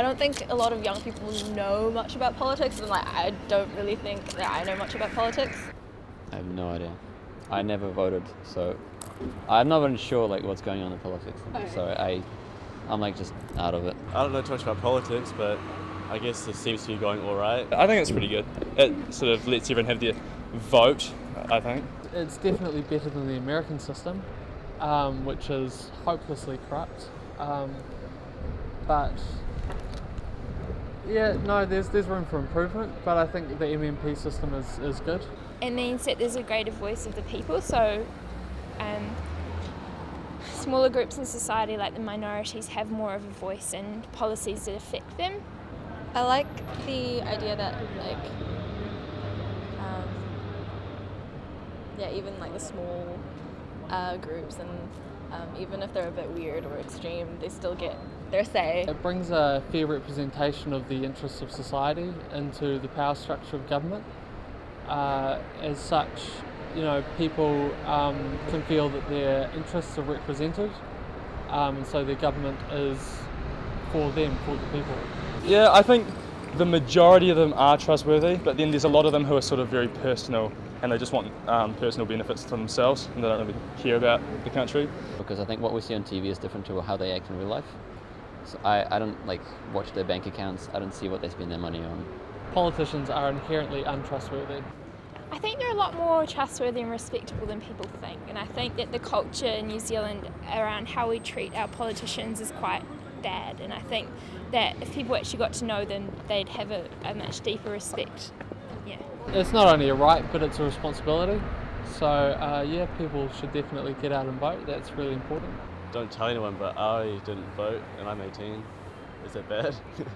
I don't think a lot of young people know much about politics, and like I don't really think that I know much about politics. I have no idea. I never voted, so I'm not even sure like what's going on in politics. Okay. So I'm like just out of it. I don't know too much about politics, but I guess it seems to be going all right. I think it's pretty good. It sort of lets everyone have their vote, I think. It's definitely better than the American system, which is hopelessly corrupt. But yeah, no, there's room for improvement, but I think the MMP system is good. It means that there's a greater voice of the people, so smaller groups in society like the minorities have more of a voice in policies that affect them. I like the idea that even like the small groups, and even if they're a bit weird or extreme, they still get their say. It brings a fair representation of the interests of society into the power structure of government. As such, you know, people can feel that their interests are represented, and so the government is for them, for the people. Yeah, I think the majority of them are trustworthy, but then there's a lot of them who are sort of very personal and they just want personal benefits for themselves and they don't really care about the country. Because I think what we see on TV is different to how they act in real life. So I don't like watch their bank accounts. I don't see what they spend their money on. Politicians are inherently untrustworthy. I think they're a lot more trustworthy and respectable than people think, and I think that the culture in New Zealand around how we treat our politicians is quite bad, and I think that if people actually got to know them, they'd have a much deeper respect. Yeah. It's not only a right, but it's a responsibility. So yeah, people should definitely get out and vote. That's really important. Don't tell anyone, but I didn't vote and I'm 18. Is that bad?